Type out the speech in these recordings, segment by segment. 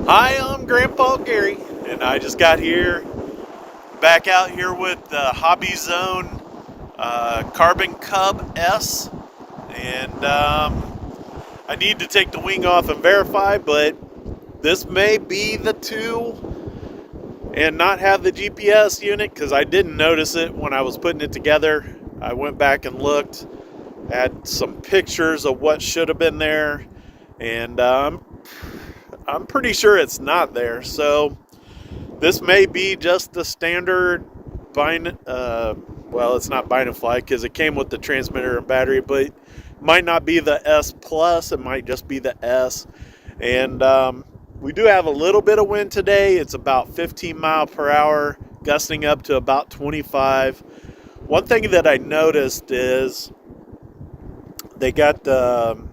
Hi, I'm Grandpa Gary, and I just got here, back out here with the Hobbyzone Carbon Cub S, and I need to take the wing off and verify, but this may be the 2 and not have the GPS unit because I didn't notice it when I was putting it together. I went back and looked at some pictures of what should have been there, and I'm pretty sure it's not there. So this may be just the standard well, it's not bind and fly because it came with the transmitter and battery, but it might not be the S Plus. It might just be the S. And we do have a little bit of wind today. It's about 15 mile per hour, gusting up to about 25. One thing that I noticed is they got the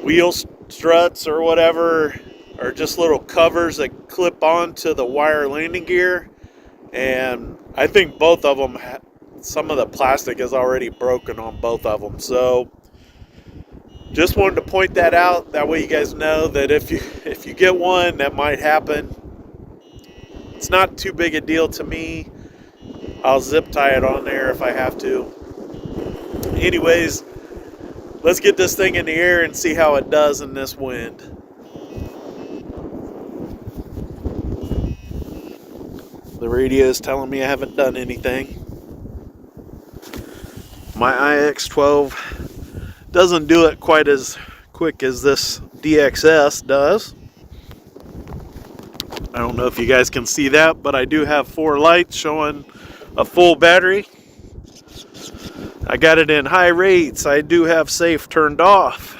wheel struts or whatever are just little covers that clip onto the wire landing gear, and I think both of them some of the plastic is already broken on both of them. So just wanted to point that out, that way you guys know that if you get one, that might happen. It's not too big a deal to me. I'll zip tie it on there if I have to. Anyways, let's get this thing in the air and see how it does in this wind. The radio is telling me I haven't done anything. My IX12 doesn't do it quite as quick as this DXS does. I don't know if you guys can see that, but I do have 4 lights showing a full battery. I got it in high rates. I do have safe turned off.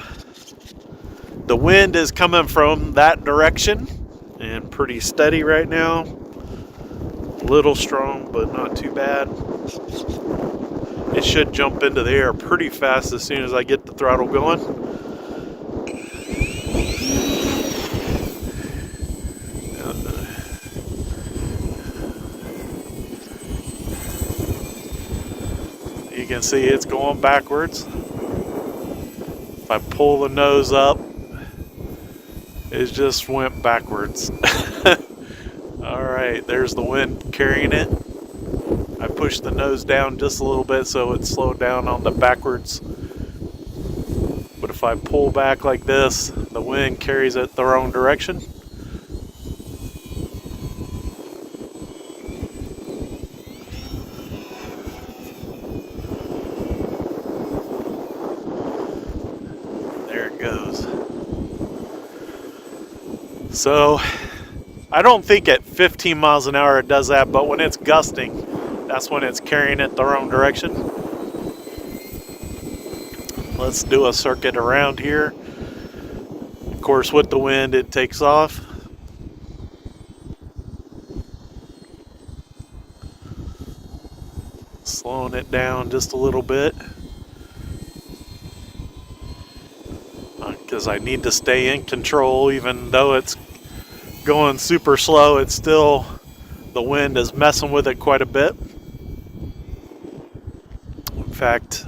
The wind is coming from that direction and pretty steady right now. A little strong, but not too bad. It should jump into the air pretty fast as soon as I get the throttle going. You can see it's going backwards. If I pull the nose up, it just went backwards. Alright, there's the wind carrying it. I pushed the nose down just a little bit so it slowed down on the backwards. But if I pull back like this, the wind carries it the wrong direction. There it goes. So I don't think at 15 miles an hour it does that, but when it's gusting, that's when it's carrying it the wrong direction. Let's do a circuit around here. Of course, with the wind, it takes off. Slowing it down just a little bit, because I need to stay in control. Even though it's going super slow, it's still, the wind is messing with it quite a bit. In fact,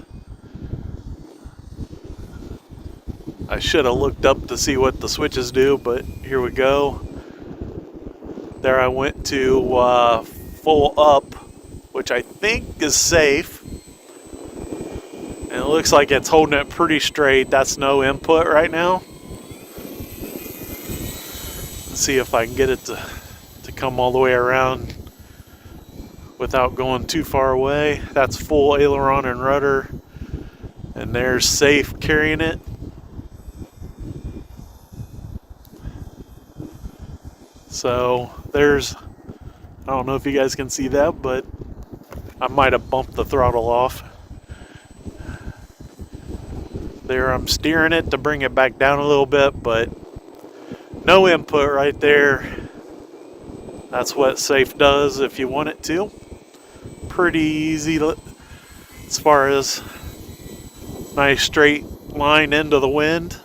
I should have looked up to see what the switches do, but here we go. There I went to full up, which I think is safe. And it looks like it's holding it pretty straight. That's no input right now. Let's see if I can get it to come all the way around without going too far away. That's full aileron and rudder. And there's safe carrying it. So there's, I don't know if you guys can see that, but I might have bumped the throttle off. There, I'm steering it to bring it back down a little bit, but no input right there. That's what safe does if you want it to. Pretty easy as far as nice straight line into the wind.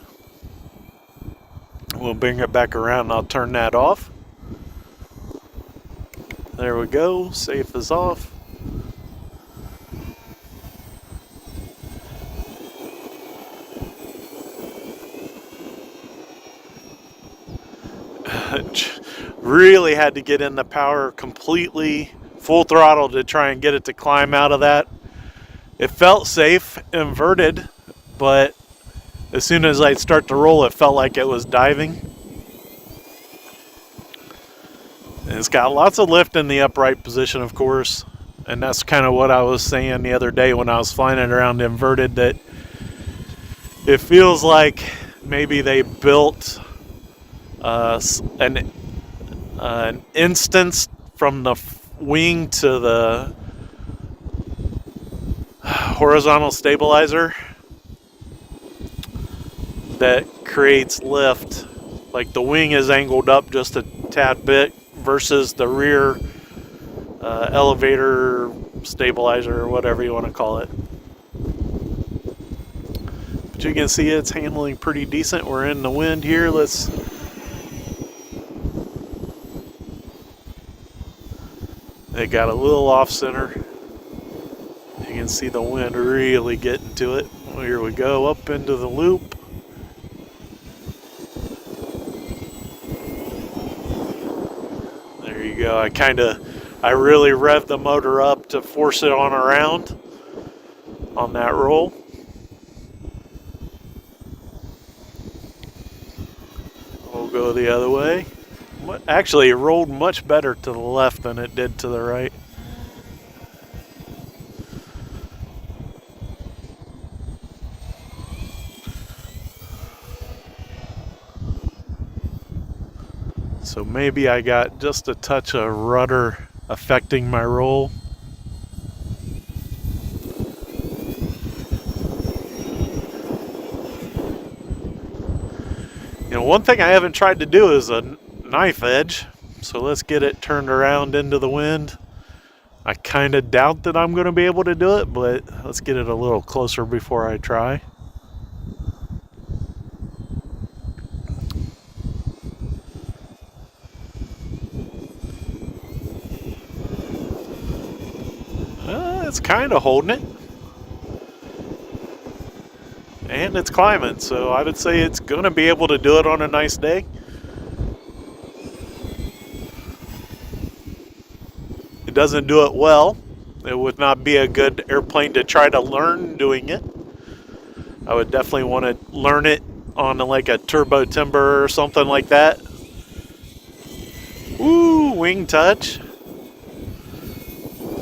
We'll bring it back around and I'll turn that off. There we go, safe is off. Really had to get in the power completely, full throttle to try and get it to climb out of that. It felt safe, inverted, but as soon as I'd start to roll, it felt like it was diving. And it's got lots of lift in the upright position, of course, and that's kind of what I was saying the other day when I was flying it around inverted, that it feels like maybe they built an instance from the wing to the horizontal stabilizer that creates lift. Like the wing is angled up just a tad bit versus the rear elevator stabilizer, or whatever you want to call it. But you can see it's handling pretty decent. We're in the wind here. They got a little off center. You can see the wind really getting to it. Well, here we go, up into the loop. There you go. I really revved the motor up to force it on around on that roll. We'll go the other way. Actually, it rolled much better to the left than it did to the right. So maybe I got just a touch of rudder affecting my roll. You know, one thing I haven't tried to do is a knife edge. So let's get it turned around into the wind. I kind of doubt that I'm going to be able to do it, but let's get it a little closer before I try. It's kind of holding it. And it's climbing, so I would say it's going to be able to do it on a nice day. It doesn't do it well. It would not be a good airplane to try to learn doing it. I would definitely want to learn it on like a turbo timber or something like that. Ooh, wing touch.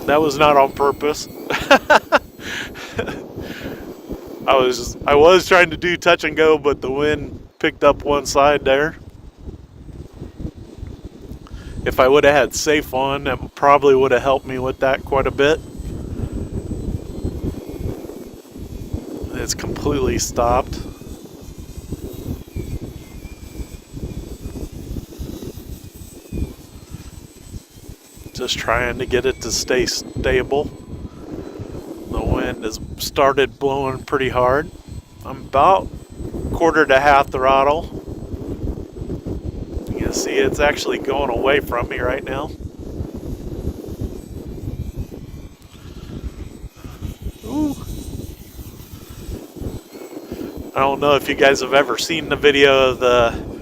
That was not on purpose. I was trying to do touch and go, but the wind picked up one side there. If I would have had safe on, that probably would have helped me with that quite a bit. It's completely stopped. Just trying to get it to stay stable. The wind has started blowing pretty hard. I'm about quarter to half throttle. You can see it's actually going away from me right now. Ooh. I don't know if you guys have ever seen the video of the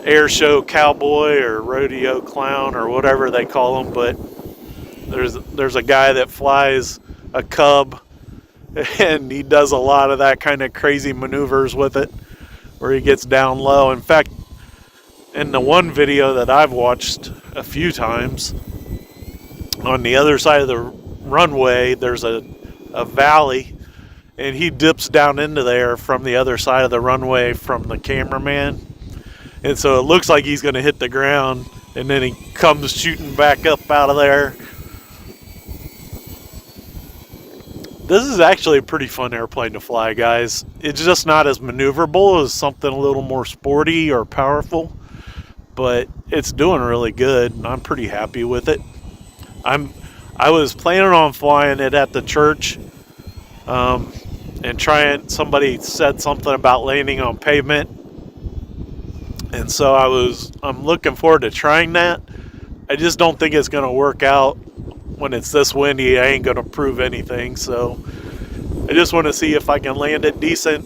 air show cowboy or rodeo clown or whatever they call them, but there's a guy that flies a Cub, and he does a lot of that kind of crazy maneuvers with it, where he gets down low. In fact, in the one video that I've watched a few times, on the other side of the runway there's a valley, and he dips down into there from the other side of the runway from the cameraman. And so it looks like he's going to hit the ground, and then he comes shooting back up out of there. This is actually a pretty fun airplane to fly, guys. It's just not as maneuverable as something a little more sporty or powerful, but it's doing really good, and I'm pretty happy with it. I was planning on flying it at the church, and somebody said something about landing on pavement. And so I'm looking forward to trying that. I just don't think it's going to work out when it's this windy. I ain't going to prove anything. So I just want to see if I can land it decent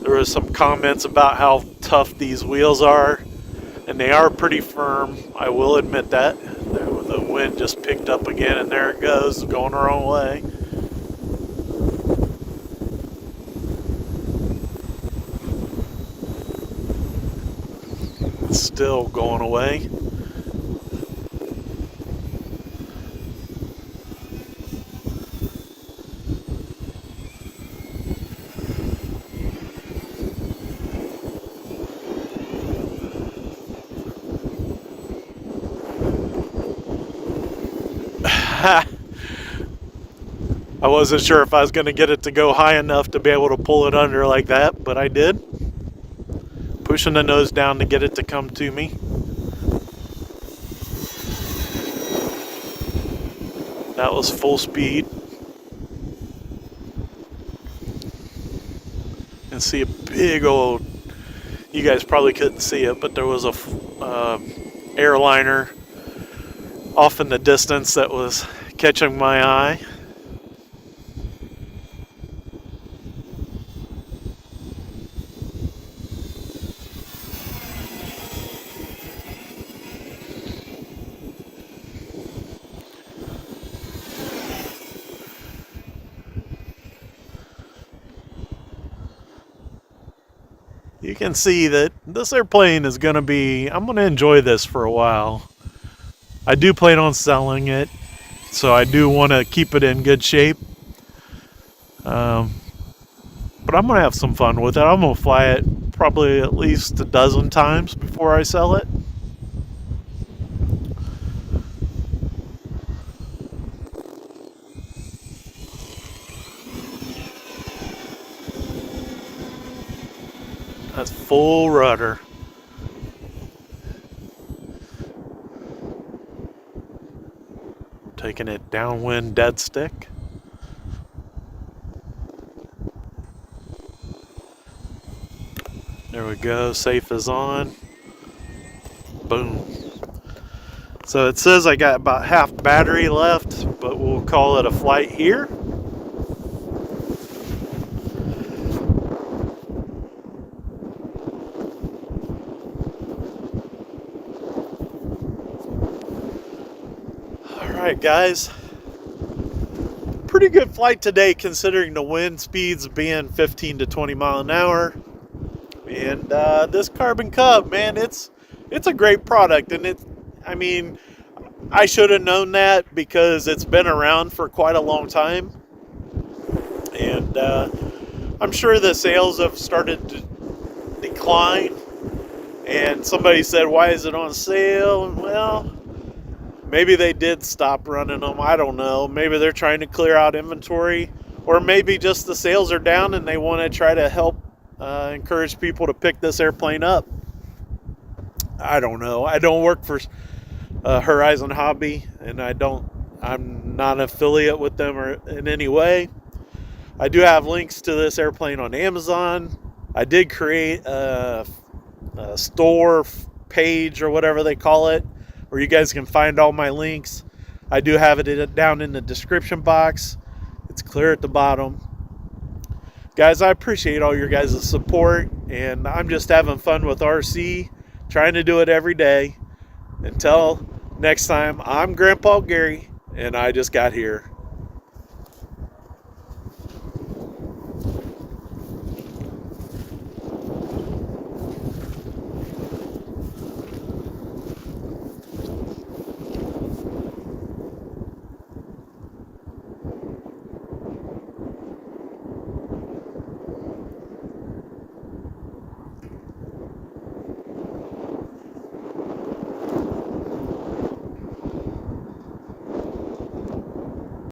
There was some comments about how tough these wheels are, and they are pretty firm. I will admit that. The wind just picked up again, and there it goes, going the wrong way. It's still going away. I wasn't sure if I was going to get it to go high enough to be able to pull it under like that, but I did. Pushing the nose down to get it to come to me. That was full speed. And see a big old, you guys probably couldn't see it, but there was a airliner off in the distance that was catching my eye. You can see that this airplane is going to be, I'm going to enjoy this for a while. I do plan on selling it, so I do want to keep it in good shape. But I'm going to have some fun with it. I'm going to fly it probably at least a dozen times before I sell it. That's full rudder. Taking it downwind dead stick. There we go, safe is on. Boom. So it says I got about half battery left, but we'll call it a flight here. Alright guys, pretty good flight today considering the wind speeds being 15 to 20 mile an hour. And this Carbon Cub, man, it's a great product, and I mean, I should have known that because it's been around for quite a long time. And I'm sure the sales have started to decline. And somebody said, why is it on sale? And well, maybe they did stop running them. I don't know. Maybe they're trying to clear out inventory, or maybe just the sales are down and they want to try to help encourage people to pick this airplane up. I don't know. I don't work for Horizon Hobby, and I'm not an affiliate with them or in any way. I do have links to this airplane on Amazon. I did create a store page or whatever they call it, where you guys can find all my links. I do have it down in the description box. It's clear at the bottom. Guys, I appreciate all your guys' support, and I'm just having fun with RC, trying to do it every day. Until next time, I'm Grandpa Gary, and I just got here.